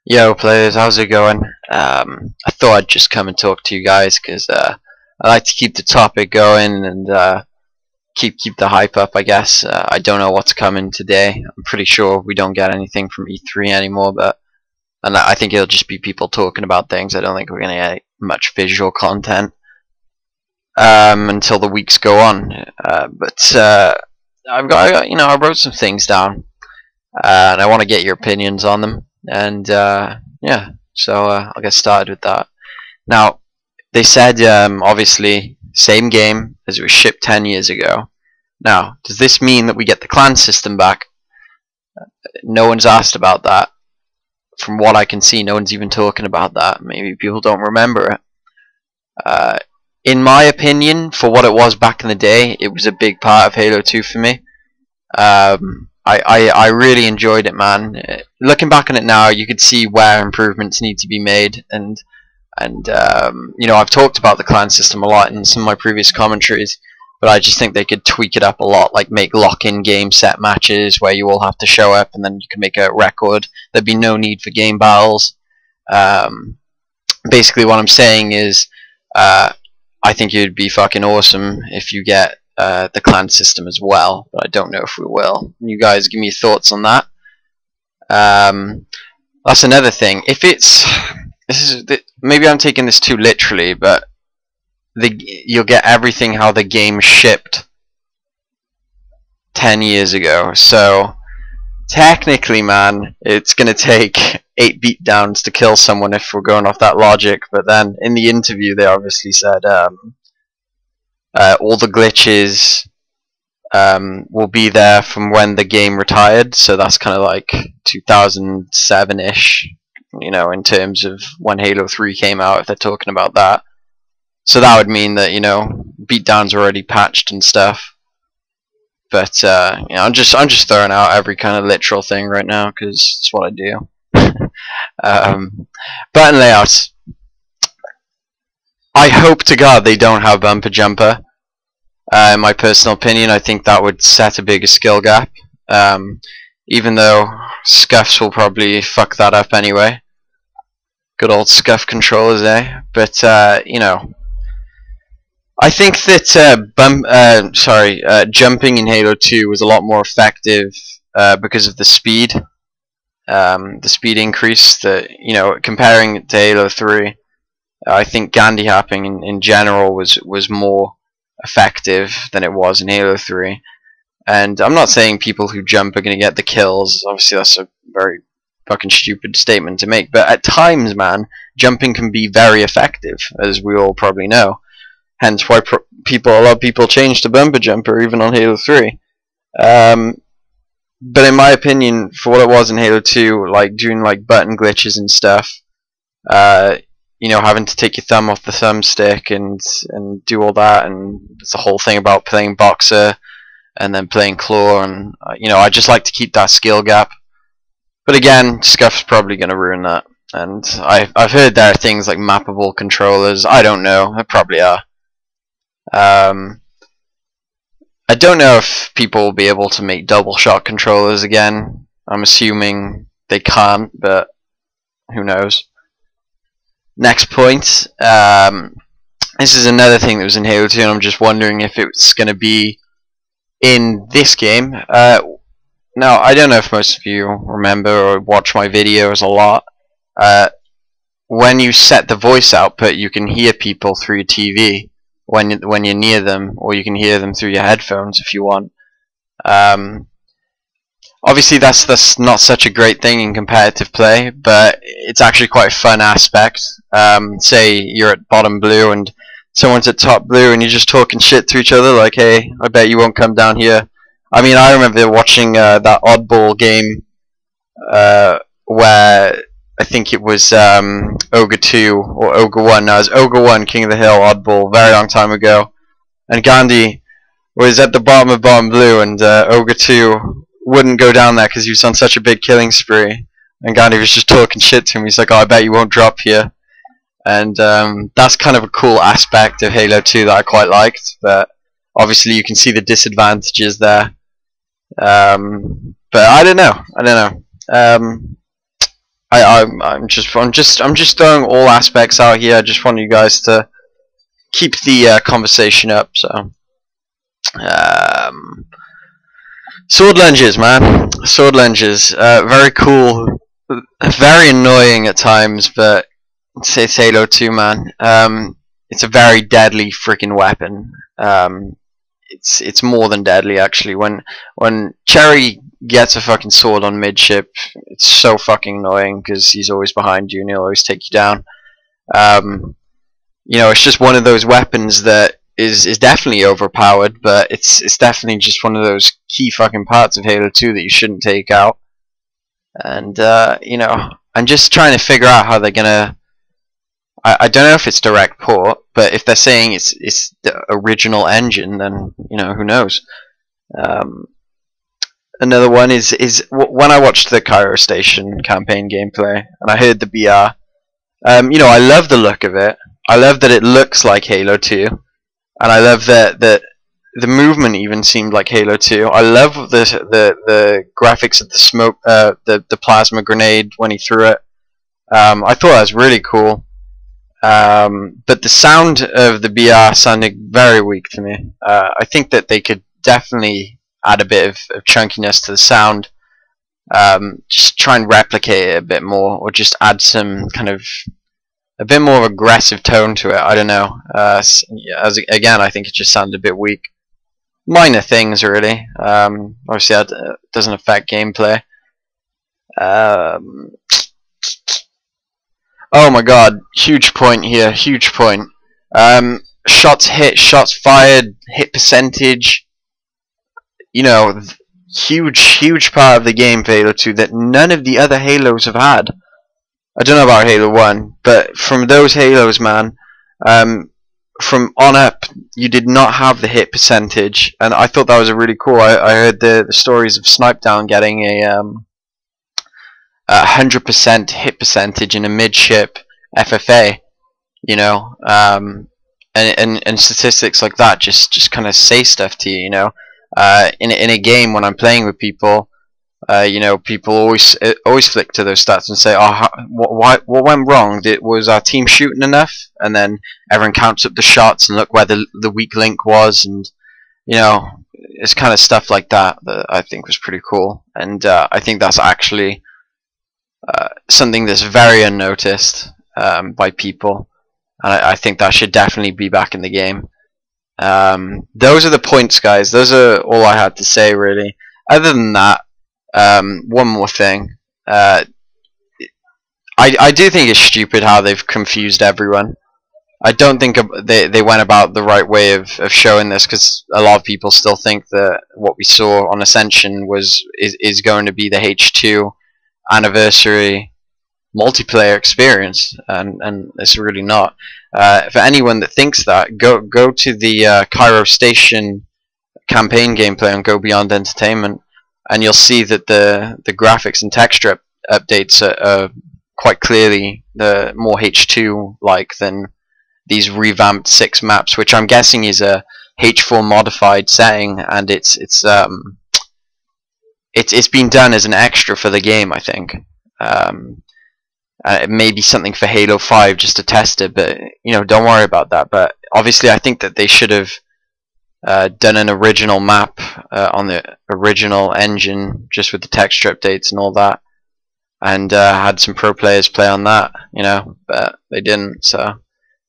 Yo, players, how's it going? I thought I'd just come and talk to you guys because I like to keep the topic going and keep the hype up. I guess I don't know what's coming today. I'm pretty sure we don't get anything from E3 anymore, but and I think it'll just be people talking about things. I don't think we're gonna get much visual content until the weeks go on. But I wrote some things down, and I want to get your opinions on them. And yeah, so I'll get started with that. Now, they said obviously same game as it was shipped 10 years ago. Now, does this mean that we get the clan system back? No one's asked about that. From what I can see, no one's even talking about that. Maybe people don't remember it. In my opinion, for what it was back in the day, it was a big part of Halo 2 for me. I really enjoyed it, man. Looking back on it now, you could see where improvements need to be made, and I've talked about the clan system a lot in some of my previous commentaries, but I just think they could tweak it up a lot, like make lock-in game set matches where you all have to show up, and then you can make a record. There'd be no need for game battles. Basically, what I'm saying is, I think it'd be fucking awesome if you get the clan system as well, but I don't know if we will. You guys give me your thoughts on that. That's another thing. If maybe I'm taking this too literally, but you'll get everything how the game shipped 10 years ago. So technically, man, it's gonna take 8 beatdowns to kill someone if we're going off that logic. But then in the interview, they obviously said all the glitches will be there from when the game retired, so that's kind of like 2007-ish, in terms of when Halo 3 came out, if they're talking about that. So that would mean that, beatdowns are already patched and stuff. But I'm just throwing out every kind of literal thing right now because it's what I do. Button layouts. I hope to God they don't have bumper jumper. In my personal opinion, I think that would set a bigger skill gap. Even though scuffs will probably fuck that up anyway. Good old scuff controllers, eh? But I think that jumping in Halo 2 was a lot more effective because of the speed. The speed increase. Comparing it to Halo 3. I think Gandhi hopping in general was more effective than it was in Halo 3. And I'm not saying people who jump are going to get the kills. Obviously, that's a very fucking stupid statement to make. But at times, man, jumping can be very effective, as we all probably know. Hence why a lot of people change to bumper jumper, even on Halo 3. But in my opinion, for what it was in Halo 2, like doing like button glitches and stuff, having to take your thumb off the thumbstick and do all that, and it's the whole thing about playing Boxer and then playing Claw, and I just like to keep that skill gap. But again, Scuff's probably going to ruin that, and I've heard there are things like mappable controllers. I don't know, there probably are. I don't know if people will be able to make double shot controllers again. I'm assuming they can't, but who knows. Next point. This is another thing that was in Halo 2, and I'm just wondering if it's going to be in this game. Now, I don't know if most of you remember or watch my videos a lot. When you set the voice output, you can hear people through your TV when you're near them, or you can hear them through your headphones if you want. Obviously, that's not such a great thing in competitive play, but it's actually quite a fun aspect. Say you're at bottom blue and someone's at top blue, and you're just talking shit to each other, like, "Hey, I bet you won't come down here." I mean, I remember watching that oddball game where I think it was Ogre 2 or Ogre 1. No, it was Ogre 1, King of the Hill, oddball, very long time ago, and Gandhi was at the bottom of bottom blue, and Ogre 2 wouldn't go down there because he was on such a big killing spree, and Gandhi was just talking shit to him. He's like, "Oh, I bet you won't drop here." And that's kind of a cool aspect of Halo 2 that I quite liked, but obviously you can see the disadvantages there. But I don't know. I'm just throwing all aspects out here. I just want you guys to keep the conversation up. So, sword lunges, man. Sword lunges. Very cool. Very annoying at times, but it's Halo 2, man. It's a very deadly freaking weapon. It's more than deadly, actually. When Cherry gets a fucking sword on midship, it's so fucking annoying because he's always behind you and he'll always take you down. You know, it's just one of those weapons that is definitely overpowered, but it's definitely just one of those key fucking parts of Halo 2 that you shouldn't take out. And you know, I'm just trying to figure out how they're gonna. I don't know if it's direct port, but if they're saying it's the original engine, then you know, who knows. Another one is when I watched the Cairo Station campaign gameplay and I heard the BR. You know, I love the look of it. I love that it looks like Halo 2, and I love that the movement even seemed like Halo 2. I love the graphics of the smoke, the plasma grenade when he threw it. I thought that was really cool. But the sound of the BR sounded very weak to me. I think that they could definitely add a bit of chunkiness to the sound. Just try and replicate it a bit more, or just add some kind of a bit more aggressive tone to it. I don't know. Again, I think it just sounded a bit weak. Minor things, really. Obviously, that doesn't affect gameplay. Oh my god, huge point here, huge point. Shots hit, shots fired, hit percentage. You know, huge part of the game for Halo 2 that none of the other Halos have had. I don't know about Halo 1, but from those Halos, man, from on up, you did not have the hit percentage, and I thought that was a really cool. I heard the stories of Snipedown getting a 100% hit percentage in a midship FFA, you know, and statistics like that just kind of say stuff to you, you know. In a game when I'm playing with people, you know, people always flick to those stats and say, "Oh, what went wrong? Was our team shooting enough?" And then everyone counts up the shots and look where the weak link was, and you know, it's kind of stuff like that that I think was pretty cool, and I think that's actually something that's very unnoticed by people, and I think that should definitely be back in the game. Those are the points, guys. Those are all I had to say, really. Other than that, one more thing. I do think it's stupid how they've confused everyone. I don't think they went about the right way of showing this, because a lot of people still think that what we saw on Ascension is going to be the H2 anniversary multiplayer experience, and it's really not. For anyone that thinks that, go to the Cairo Station campaign gameplay on Go Beyond Entertainment, and you'll see that the graphics and texture updates are quite clearly the more H2 like than these revamped 6 maps, which I'm guessing is a H4 modified setting, and it's been done as an extra for the game, I think. It may be something for Halo 5 just to test it, but you know, don't worry about that. But obviously, I think that they should have done an original map on the original engine, just with the texture updates and all that, and had some pro players play on that, you know. But they didn't, so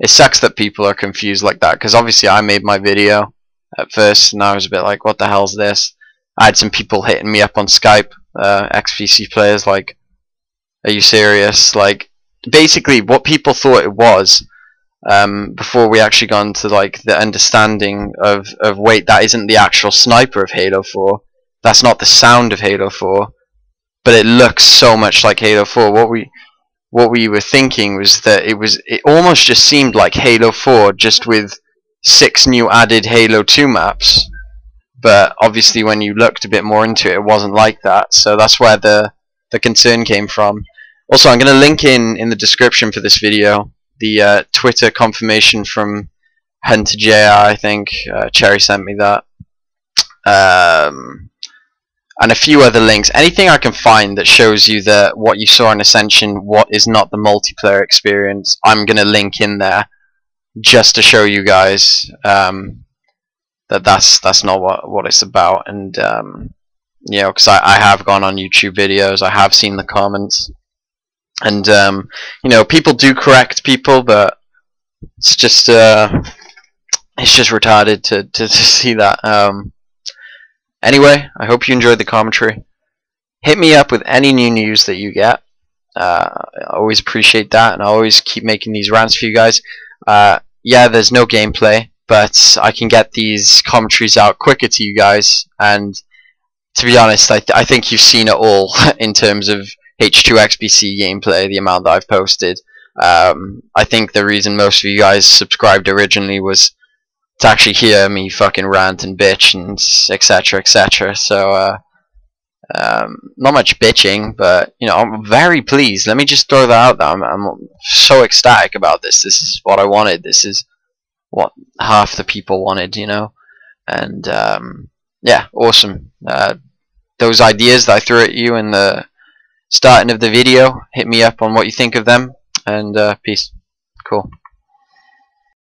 it sucks that people are confused like that. Because obviously, I made my video at first, and I was a bit like, "What the hell's this?" I had some people hitting me up on Skype, ex-PC players, like, "Are you serious?" Like, basically, what people thought it was, before we actually got into like the understanding of wait, that isn't the actual sniper of Halo 4. That's not the sound of Halo 4, but it looks so much like Halo 4. What we were thinking was that it almost just seemed like Halo 4, just with 6 new added Halo 2 maps. But obviously, when you looked a bit more into it, it wasn't like that. So that's where the concern came from. Also, I'm going to link in the description for this video the Twitter confirmation from Hunter JR, I think. Cherry sent me that. and a few other links. Anything I can find that shows you that what you saw in Ascension, what is not the multiplayer experience, I'm gonna link in there just to show you guys that that's not what it's about. And you know, because I have gone on YouTube videos, I have seen the comments, and you know, people do correct people, but it's just retarded to see that. Anyway, I hope you enjoyed the commentary. Hit me up with any new news that you get. I always appreciate that, and I always keep making these rants for you guys. Yeah, there's no gameplay, but I can get these commentaries out quicker to you guys, and to be honest, I think you've seen it all in terms of H2XBC gameplay, the amount that I've posted. I think the reason most of you guys subscribed originally was to actually hear me fucking rant and bitch and etc etc. So not much bitching, but you know, I'm very pleased. Let me just throw that out there. I'm so ecstatic about this. This is what I wanted. This is what half the people wanted, you know. And yeah, awesome. Those ideas that I threw at you in the starting of the video, hit me up on what you think of them, and peace. Cool.